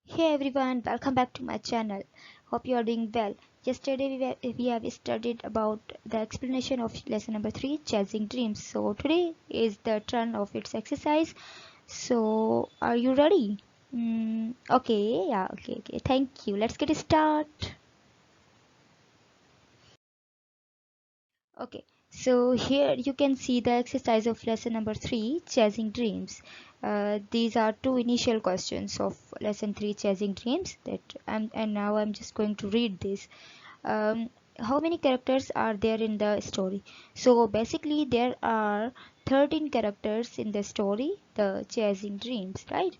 Hey everyone, welcome back to my channel. Hope you are doing well. Yesterday we have studied about the explanation of lesson number 3, Chasing Dreams. So today is the turn of its exercise. So are you ready? Okay, yeah, okay. Thank you. Let's get started. Okay, so here you can see the exercise of lesson number 3, Chasing Dreams. These are two initial questions of lesson 3, Chasing Dreams. And now I'm just going to read this. How many characters are there in the story? So basically, there are 13 characters in the story, the Chasing Dreams, right?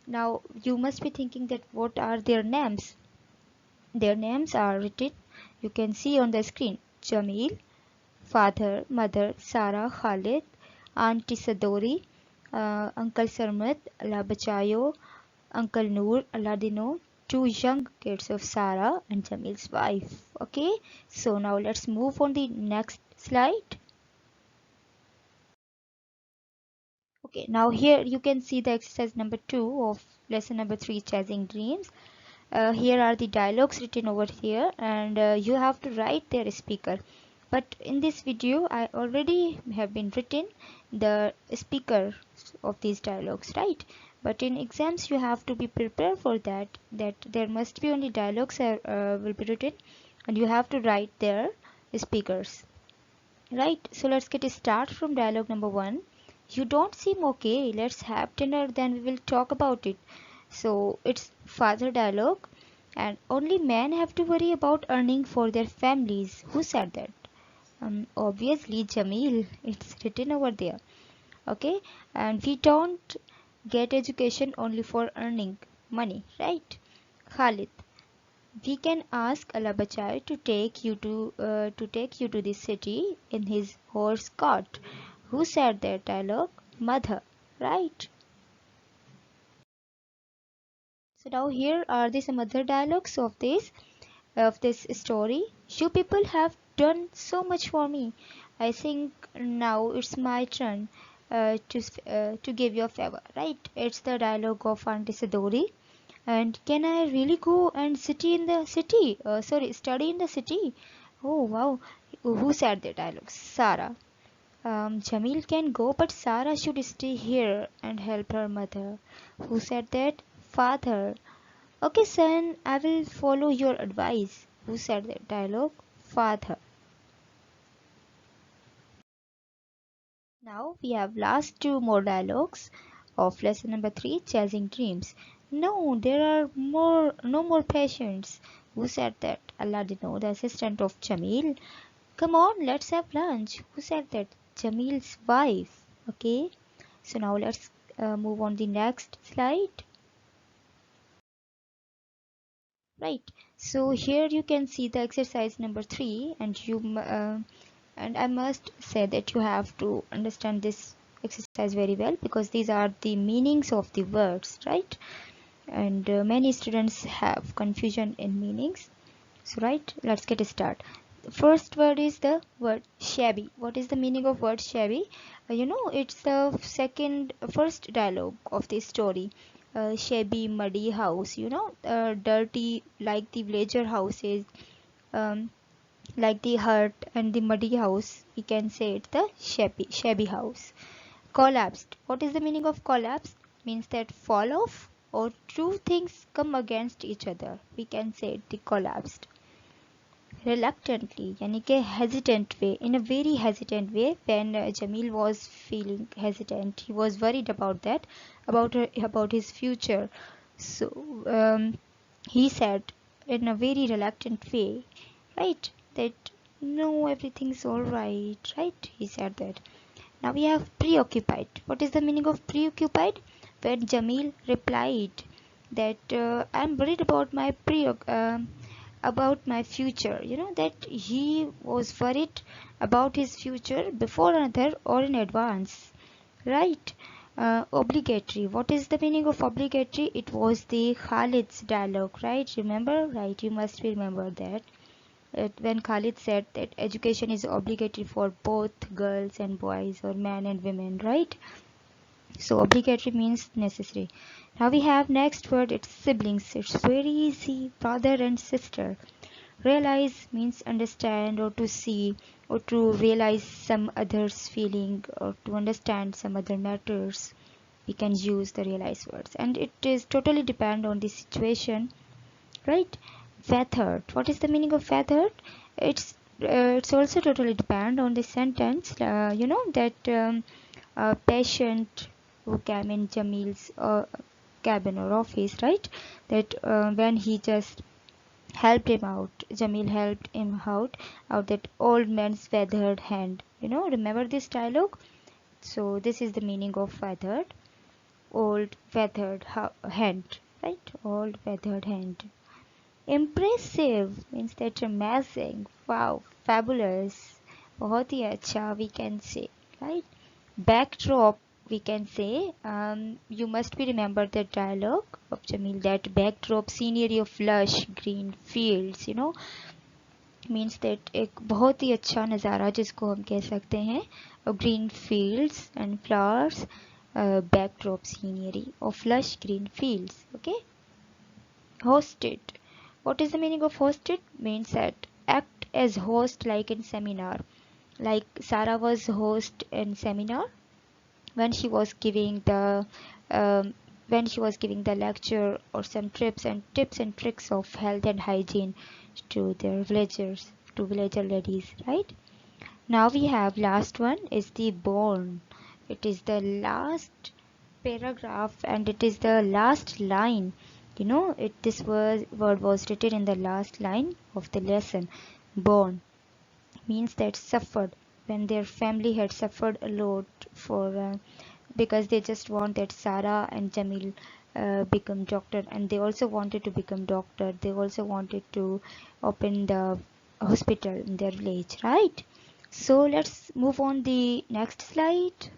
Now you must be thinking that what are their names? Their names are written. You can see on the screen: Jamil, father, mother, Sarah, Khalid, Auntie Sadori, Uncle Sarmat, Allah Bachayo, Uncle Noor, Aladino, two young kids of Sarah and Jamil's wife. Okay, so now let's move on the next slide. Okay, now here you can see the exercise number 2 of lesson number 3, Chasing Dreams. Here are the dialogues written over here, and you have to write their speaker. But in this video I already have been written the speaker of these dialogues, right? But in exams you have to be prepared for that there must be only dialogues will be written, and you have to write their speakers, right? So let's get a start from dialogue number 1. You don't seem okay, let's have dinner, then we will talk about it. So it's father dialogue. And only men have to worry about earning for their families. Who said that? Obviously Jamil. It's written over there. Okay, and we don't get education only for earning money, right? Khalid, we can ask Alabachai to take you to the city in his horse cart. Who said that dialogue? Mother, right? So now here are the some other dialogues of this story. You people have done so much for me. I think now it's my turn to give you a favor, right? It's the dialogue of Auntie Sidori. And can I really go and city in the city? Study in the city. Oh wow, who said the dialogue? Sarah. Jamil can go, but Sarah should stay here and help her mother. Who said that? Father. Okay, son, I will follow your advice. Who said that dialogue? Father. Now we have last two more dialogues of lesson number 3, Chasing Dreams. No, there are no more patients. Who said that? Aladino, the assistant of Jamil. Come on, let's have lunch. Who said that? Jamil's wife. Okay, so now let's move on the next slide. Right. So here you can see the exercise number 3, and I must say that you have to understand this exercise very well, because these are the meanings of the words, right? And many students have confusion in meanings. So right, let's get started. The first word is the word shabby. What is the meaning of word shabby? It's the first dialogue of the story. Shabby, muddy house. Dirty like the villager houses. Um, like the hut and the muddy house, we can say it's the shabby house. Collapsed. What is the meaning of collapsed? Means that fall off or two things come against each other. We can say it the collapsed. Reluctantly, यानी कि hesitant way, in a very hesitant way. When Jamil was feeling hesitant, he was worried about that, about his future. So he said in a very reluctant way, right, that no, everything's all right, right? He said that. Now we have preoccupied. What is the meaning of preoccupied? When Jamil replied that I'm worried about my future. That he was worried about his future before another or in advance, right? Obligatory. What is the meaning of obligatory? It was the Khalid's dialogue, right? Remember, right? You must remember that. When Khalid said that education is obligatory for both girls and boys, or men and women, right? So obligatory means necessary. Now we have next word, it's siblings. It's very easy, brother and sister. Realize means understand or to see or to realize some other's feeling or to understand some other matters. We can use the realize words, and it is totally depend on the situation, right? Feathered, what is the meaning of feathered? It's also totally depend on the sentence. You know that a patient who came in Jamil's cabin or office, right? That when he just helped him out, Jamil helped him out that old man's feathered hand. You know, remember this dialogue? So this is the meaning of feathered, old feathered hand, right? Old feathered hand. Impressive means that amazing, wow, fabulous, बहुत ही अच्छा we can say, right? Backdrop, we can say, you must be remember the dialogue of Jamil, that backdrop scenery of lush green fields, you know, means that एक बहुत ही अच्छा नज़ारा जिसको हम कह सकते हैं, green fields and flowers, backdrop scenery of lush green fields. Okay. Hosted, what is the meaning of hosted? Means that act as host like in seminar, like Sarah was host in seminar when she was giving the um, lecture or some tips and tricks of health and hygiene to their villagers, to villager ladies, right? Now we have last one is the born. It is the last paragraph and it is the last line. You know, this word was written in the last line of the lesson. Born means that suffered, when their family had suffered a lot for because they just want that Sarah and Jamil become doctor, and they also wanted to become doctor. They also wanted to open the hospital in their village, right? So let's move on the next slide.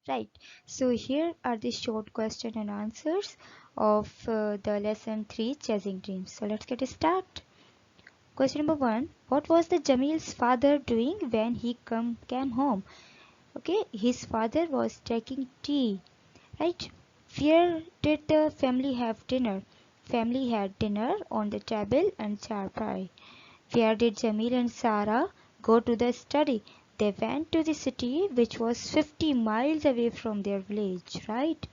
Right. So here are the short question and answers of the lesson 3, chasing dreams. So let's get started. Question number 1, what was the Jamil's father doing when he came home? Okay, his father was taking tea, right? Where did the family have dinner? Family had dinner on the table and charpai. Where did Jamil and Sarah go to the study? They went to the city, which was 50 miles away from their village, right?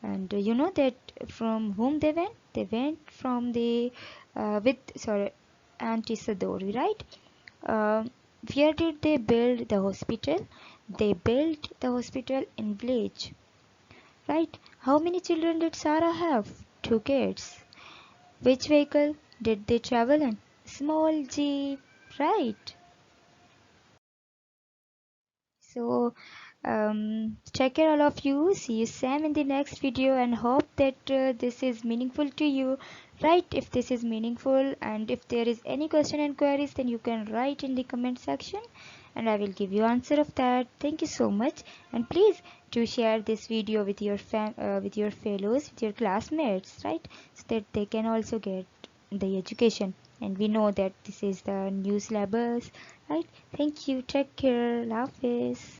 And you know that from whom they went? They went from the with sorry, Auntie Sadori, right? Um, where did they build the hospital? They built the hospital in village, right? How many children did Sarah have? Two kids. Which vehicle did they travel in? Small jeep, right? So take care all of you. See you Sam in the next video and hope that this is meaningful to you. Write if this is meaningful, and if there is any question and queries, then you can write in the comment section and I will give you answer of that. Thank you so much, and please do share this video with your with your fellows, with your classmates, right? So that they can also get the education, and we know that this is the new syllabus, right? Thank you, take care, love.